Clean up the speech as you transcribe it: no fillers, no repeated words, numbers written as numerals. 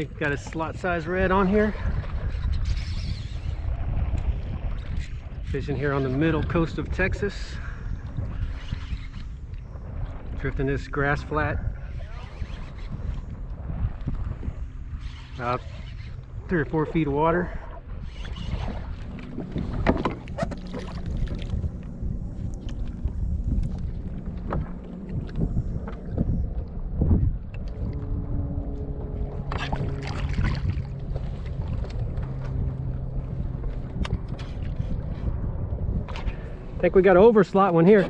think got a slot size red on here. Fishing here on the middle coast of Texas. Drifting this grass flat. About 3 or 4 feet of water. I think we got an overslot one here.